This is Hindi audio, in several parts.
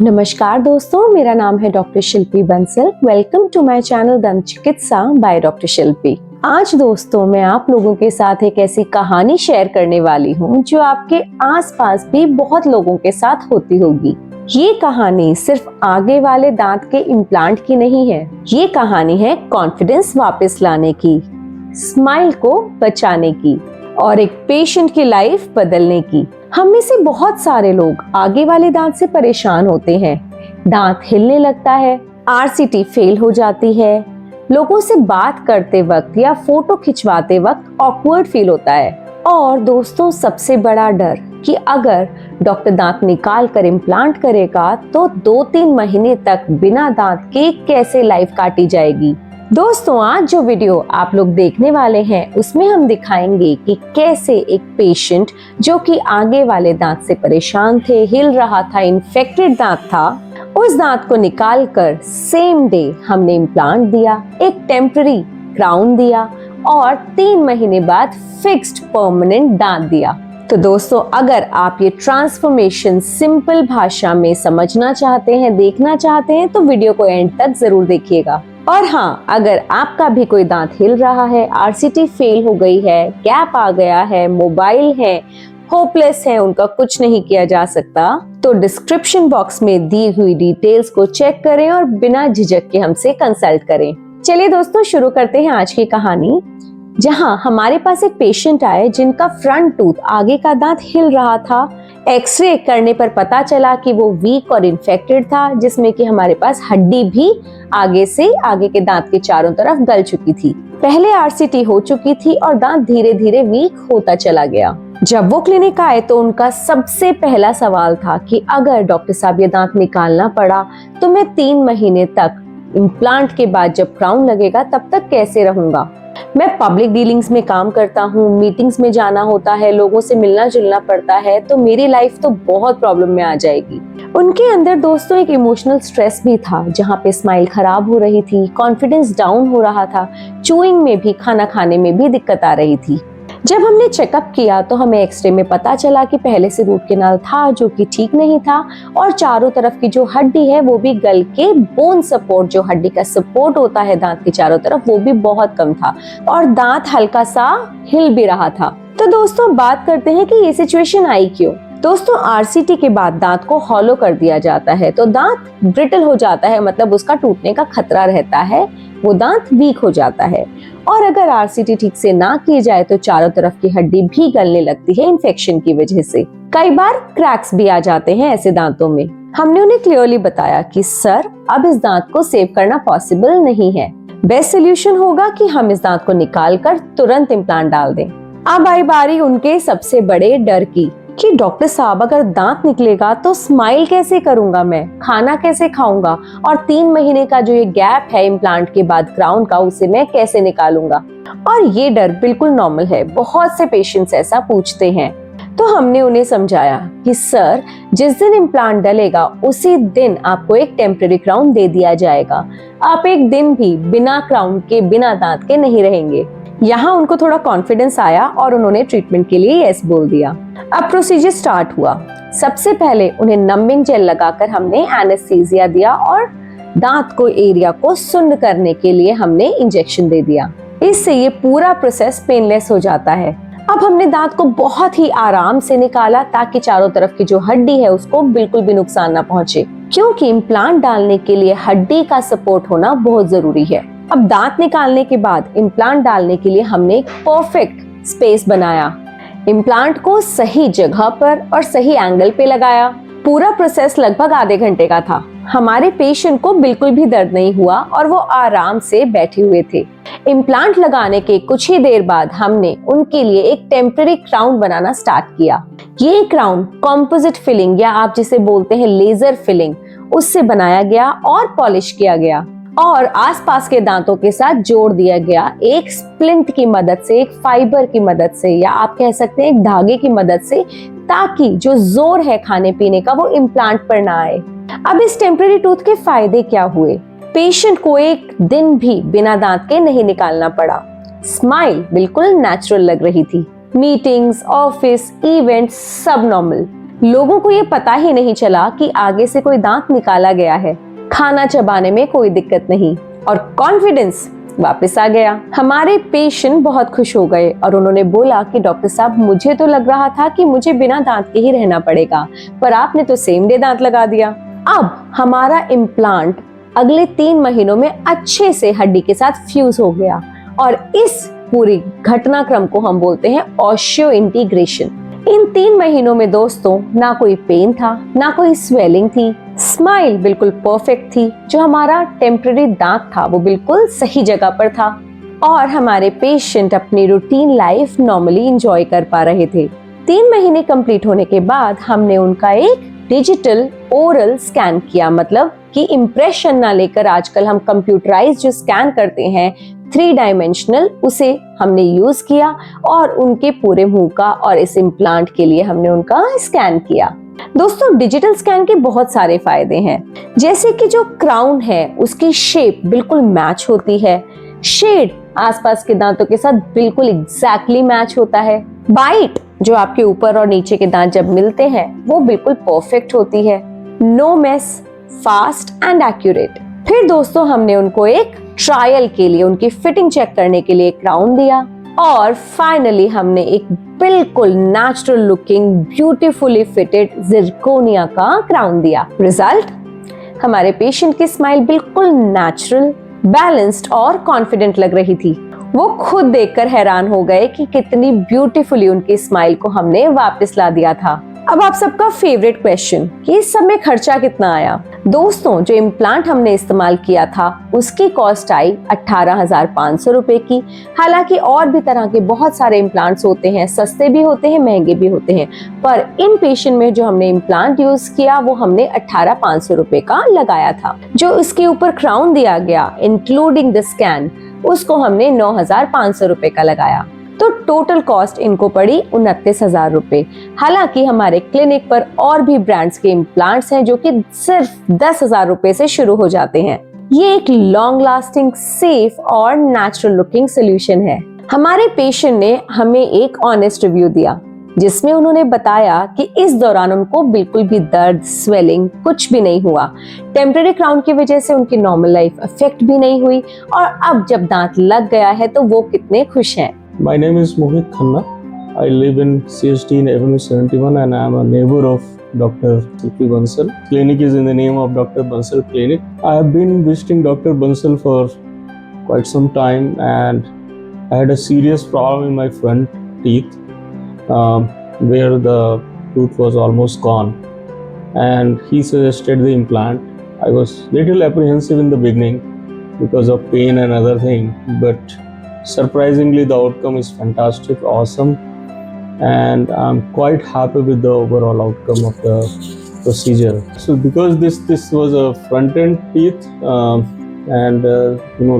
नमस्कार दोस्तों, मेरा नाम है doctor Shilpi Bansal. Welcome to my channel दंत चिकित्सा बाय डॉक्टर शिल्पी। आज दोस्तों मैं आप लोगों के साथ एक ऐसी कहानी शेयर करने वाली हूँ जो आपके आसपास भी बहुत लोगों के साथ होती होगी। ये कहानी सिर्फ आगे वाले दांत के इम्प्लांट की नहीं है, ये कहानी है कॉन्फिडेंस वापस लाने की, स्माइल को बचाने की और एक पेशेंट की लाइफ बदलने की। हम में से बहुत सारे लोग आगे वाले दांत से परेशान होते हैं। दांत हिलने लगता है, आरसीटी फेल हो जाती है, लोगों से बात करते वक्त या फोटो खिंचवाते वक्त ऑकवर्ड फील होता है। और दोस्तों सबसे बड़ा डर कि अगर डॉक्टर दांत निकाल कर इम्प्लांट करेगा तो 2-3 महीने तक बिना दांत के कैसे लाइफ काटी जाएगी। दोस्तों आज जो वीडियो आप लोग देखने वाले हैं उसमें हम दिखाएंगे कि कैसे एक पेशेंट जो कि आगे वाले दांत से परेशान थे, हिल रहा था, इन्फेक्टेड दांत था, उस दांत को निकाल कर सेम डे हमने इम्प्लांट दिया, एक टेम्पररी क्राउन दिया और 3 महीने बाद फिक्स्ड परमानेंट दांत दिया। तो दोस्तों अगर आप ये ट्रांसफॉर्मेशन सिंपल भाषा में समझना चाहते हैं, देखना चाहते हैं तो वीडियो को एंड तक जरूर देखिएगा। और हाँ, अगर आपका भी कोई दांत हिल रहा है, आरसीटी फेल हो गई है, गैप आ गया है, मोबाइल है, होपलेस है, उनका कुछ नहीं किया जा सकता, तो डिस्क्रिप्शन बॉक्स में दी हुई डिटेल्स को चेक करें और बिना झिझक के हमसे कंसल्ट करें। चलिए दोस्तों शुरू करते हैं आज की कहानी, जहां हमारे पास एक पेशेंट आए जिनका फ्रंट टूथ, आगे का दांत हिल रहा था। एक्सरे करने पर पता चला कि वो वीक और इन्फेक्टेड था, जिसमें कि हमारे पास हड्डी भी आगे से आगे के दांत के चारों तरफ गल चुकी थी। पहले आरसीटी हो चुकी थी और दांत धीरे धीरे वीक होता चला गया। जब वो क्लिनिक आए तो उनका सबसे पहला सवाल था कि अगर डॉक्टर साहब ये दांत निकालना पड़ा तो मैं 3 महीने तक इम्प्लांट के बाद जब क्राउन लगेगा तब तक कैसे रहूंगा। मैं पब्लिक डीलिंग्स में काम करता हूँ, मीटिंग्स में जाना होता है, लोगों से मिलना जुलना पड़ता है, तो मेरी लाइफ तो बहुत प्रॉब्लम में आ जाएगी। उनके अंदर दोस्तों एक इमोशनल स्ट्रेस भी था, जहाँ पे स्माइल खराब हो रही थी, कॉन्फिडेंस डाउन हो रहा था, चूइंग में भी, खाना खाने में भी दिक्कत आ रही थी। जब हमने चेकअप किया तो हमें एक्सरे में पता चला कि पहले से रूट कैनाल था जो कि ठीक नहीं था और चारों तरफ की जो हड्डी है वो भी गल के बोन सपोर्ट, जो हड्डी का सपोर्ट होता है दांत की चारों तरफ, वो भी बहुत कम था और दांत हल्का सा हिल भी रहा था। तो दोस्तों बात करते हैं कि ये सिचुएशन आई क्यों। दोस्तों आरसीटी के बाद दांत को हॉलो कर दिया जाता है तो दांत ब्रिटल हो जाता है, मतलब उसका टूटने का खतरा रहता है, वो दांत वीक हो जाता है। और अगर आरसीटी ठीक से ना की जाए तो चारों तरफ की हड्डी भी गलने लगती है इन्फेक्शन की वजह से। कई बार क्रैक्स भी आ जाते हैं ऐसे दांतों में। हमने उन्हें क्लियरली बताया कि सर अब इस दांत को सेव करना पॉसिबल नहीं है, बेस्ट सोल्यूशन होगा कि हम इस दांत को निकाल कर तुरंत इम्प्लांट डाल दें। अब आई बारी उनके सबसे बड़े डर की कि डॉक्टर साहब अगर दांत निकलेगा तो स्माइल कैसे करूंगा, मैं खाना कैसे खाऊंगा और 3 महीने का जो ये गैप है इम्प्लांट के बाद क्राउन का, उसे मैं कैसे निकालूंगा। और ये डर बिल्कुल नॉर्मल है, बहुत से पेशेंट्स ऐसा पूछते हैं। तो हमने उन्हें समझाया कि सर जिस दिन इम्प्लांट डलेगा उसी दिन आपको एक टेम्पररी क्राउन दे दिया जाएगा, आप एक दिन भी बिना क्राउन के, बिना दांत के नहीं रहेंगे। यहाँ उनको थोड़ा कॉन्फिडेंस आया और उन्होंने ट्रीटमेंट के लिए यस बोल दिया। अब प्रोसीजर स्टार्ट हुआ। सबसे पहले उन्हें नंबिंग जेल लगाकर हमने एनेस्थीसिया दिया और दांत को एरिया को सुन्न करने के लिए हमने इंजेक्शन दे दिया। इससे ये पूरा प्रोसेस पेनलेस हो जाता है। अब हमने दांत को बहुत ही आराम से निकाला ताकि चारों तरफ की जो हड्डी है उसको बिल्कुल भी नुकसान ना पहुंचे, क्योंकि इम्प्लांट डालने के लिए हड्डी का सपोर्ट होना बहुत जरूरी है। अब दांत निकालने के बाद इम्प्लांट डालने के लिए हमने एक परफेक्ट स्पेस बनाया, इम्प्लांट को सही जगह पर और सही एंगल पे लगाया। पूरा प्रोसेस लगभग आधे घंटे का था। हमारे पेशेंट को बिल्कुल भी दर्द नहीं हुआ और वो आराम से बैठे हुए थे। इम्प्लांट लगाने के कुछ ही देर बाद हमने उनके लिए एक टेम्पररी क्राउन बनाना स्टार्ट किया। ये क्राउन कॉम्पोजिट फिलिंग या आप जिसे बोलते हैं लेजर फिलिंग, उससे बनाया गया और पॉलिश किया गया और आसपास के दांतों के साथ जोड़ दिया गया एक स्प्लिंट की मदद से, एक फाइबर की मदद से, या आप कह सकते हैं एक धागे की मदद से, ताकि जो जोर है खाने पीने का वो इम्प्लांट पर ना आए। अब इस टेम्पररी टूथ के फायदे क्या हुए? पेशेंट को एक दिन भी बिना दांत के नहीं निकालना पड़ा, स्माइल बिल्कुल नेचुरल लग रही थी, मीटिंग्स, ऑफिस, इवेंट्स सब नॉर्मल, लोगों को ये पता ही नहीं चला कि आगे से कोई दांत निकाला गया है। खाना चबाने में कोई दिक्कत नहीं और कॉन्फिडेंस वापस आ गया। हमारे पेशेंट बहुत खुश हो गए और उन्होंने बोला कि डॉक्टर साहब, मुझे तो लग रहा था कि मुझे बिना दांत के ही रहना पड़ेगा, पर आपने तो सेम डे दांत लगा दिया। अब हमारा इम्प्लांट अगले 3 महीनों में अच्छे से हड्डी के साथ फ्यूज हो गया और इस पूरी घटनाक्रम को हम बोलते हैं ऑस्टियो इंटीग्रेशन। इन 3 महीनों में दोस्तों ना कोई पेन था, ना कोई स्वेलिंग थी, स्माइल बिल्कुल परफेक्ट थी, जो हमारा टेम्पररी दांत था वो बिल्कुल सही जगह पर था और हमारे पेशेंट अपनी रूटीन लाइफ नॉर्मली एंजॉय कर पा रहे थे। 3 महीने कंप्लीट होने के बाद हमने उनका एक डिजिटल ओरल स्कैन किया, मतलब कि इम्प्रेशन ना लेकर आजकल हम कंप्यूटराइज जो स्कैन करते हैं 3 डायमेंशनल, उसे हमने यूज किया और उनके पूरे मुंह का और इस इम्प्लांट के लिए हमने उनका स्कैन किया। दोस्तों, डिजिटल स्कैन के बहुत सारे फायदे हैं, जैसे कि जो क्राउन है उसकी शेप बिल्कुल मैच होती है, शेड आसपास के दांतों के साथ बिल्कुल एग्जैक्टली मैच होता है, बाइट जो आपके ऊपर और नीचे के दांत जब मिलते हैं वो बिल्कुल परफेक्ट होती है, no mess, fast and accurate. फिर दोस्तों हमने उनको एक ट्रायल के लिए उनकी फिटिंग चेक करने के लिए एक क्राउन दिया और फाइनली हमने एक बिल्कुल natural looking beautifully fitted zirconia का क्राउन दिया। रिजल्ट, हमारे पेशेंट की स्माइल बिल्कुल नेचुरल, बैलेंस्ड और कॉन्फिडेंट लग रही थी। वो खुद देखकर हैरान हो गए कि कितनी ब्यूटीफुली उनकी स्माइल को हमने वापस ला दिया था। अब आप सबका फेवरेट क्वेश्चन कि इस सब में खर्चा कितना आया। दोस्तों, जो इम्प्लांट हमने इस्तेमाल किया था उसकी कॉस्ट आई 18,500 रुपए की। हालांकि और भी तरह के बहुत सारे इम्प्लांट्स होते हैं, सस्ते भी होते हैं, महंगे भी होते हैं, पर इन पेशेंट में जो हमने इम्प्लांट यूज किया वो हमने 18,500 रुपए का लगाया था। जो इसके ऊपर क्राउन दिया गया इंक्लूडिंग द स्कैन, उसको हमने 9,500 रुपए का लगाया। तो टोटल कॉस्ट इनको पड़ी 29,000 रुपए। हालांकि हमारे क्लिनिक पर और भी ब्रांड्स के इम्प्लांट्स हैं जो कि सिर्फ 10,000 रुपए से शुरू हो जाते हैं। ये एक लॉन्ग लास्टिंग, सेफ और नेचुरल लुकिंग सोल्यूशन है। हमारे पेशेंट ने हमें एक ऑनेस्ट रिव्यू दिया जिसमें उन्होंने बताया कि इस दौरान उनको बिल्कुल भी दर्द, स्वेलिंग कुछ भी नहीं हुआ। टेम्पररी क्राउन की वजह से उनकी नॉर्मल लाइफ अफेक्ट भी नहीं हुई और अब जब दांत लग गया है तो वो कितने खुश हैं। My name is Mohit Khanna. I live in CST in Avenue 71 and I am a neighbor of Dr. Shilpi Bansal. Clinic is in the name of Dr. Bansal Clinic. I have been visiting Dr. Bansal for quite some time and I had a serious problem in my front teeth where the tooth was almost gone and he suggested the implant. I was little apprehensive in the beginning because of pain and other thing, but surprisingly the outcome is fantastic, awesome, and I'm quite happy with the overall outcome of the procedure. So because this was a front end teeth and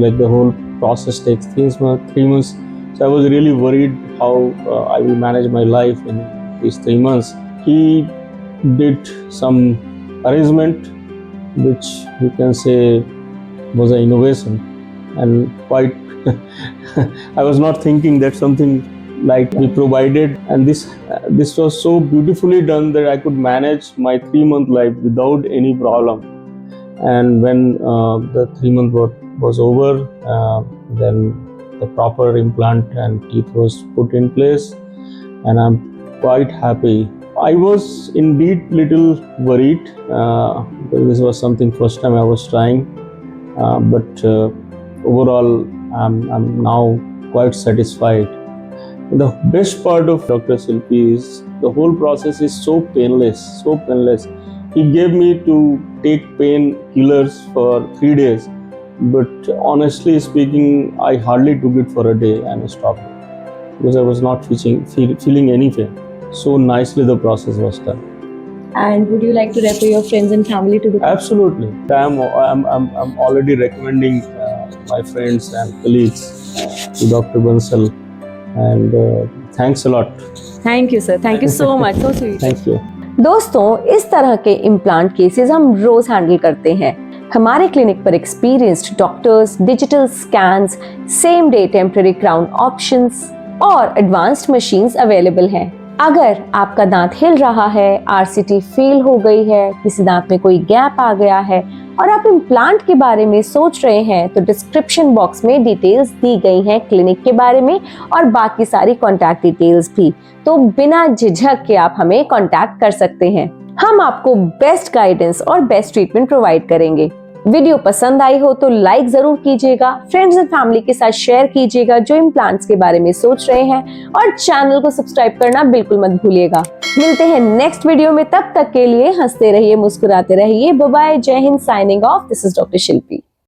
like the whole process takes 3 months, so I was really worried how I will manage my life in these 3 months. He did some arrangement which you can say was an innovation and quite I was not thinking that something like we provided, and this was so beautifully done that I could manage my 3-month life without any problem. And when the 3 month was over, then the proper implant and teeth was put in place, and I'm quite happy. I was indeed little worried because this was something first time I was trying, but overall I'm now quite satisfied. The best part of Dr. Shilpi is the whole process is so painless, so painless. He gave me to take pain killers for 3 days, but honestly speaking, I hardly took it for a day and stopped because I was not feeling any pain. So nicely the process was done. And would you like to refer your friends and family to the? Absolutely. I'm already recommending my friends and colleagues to Dr. Bansal, and thanks a lot. Thank you sir, thank you so much, so sweet. Thank you. दोस्तों, इस तरह के इम्प्लांट केसेस हम रोज हैंडल करते हैं। हमारे क्लिनिक पर experienced doctors, digital scans, same day temporary crown options और एडवांस्ड मशीन्स अवेलेबल हैं। अगर आपका दांत हिल रहा है, आरसीटी फेल हो गई है, किसी दांत में कोई गैप आ गया है और आप इम्प्लांट के बारे में सोच रहे हैं, तो डिस्क्रिप्शन बॉक्स में डिटेल्स दी गई हैं क्लिनिक के बारे में और बाकी सारी कॉन्टैक्ट डिटेल्स भी। तो बिना झिझक के आप हमें कॉन्टैक्ट कर सकते हैं। हम आपको बेस्ट गाइडेंस और बेस्ट ट्रीटमेंट प्रोवाइड करेंगे। वीडियो पसंद आई हो तो लाइक जरूर कीजिएगा, फ्रेंड्स एंड फैमिली के साथ शेयर कीजिएगा जो इम्प्लांट्स के बारे में सोच रहे हैं, और चैनल को सब्सक्राइब करना बिल्कुल मत भूलिएगा। मिलते हैं नेक्स्ट वीडियो में, तब तक के लिए हंसते रहिए, मुस्कुराते रहिए। बाय बाय, जय Hind, signing off. This is doctor Shilpi.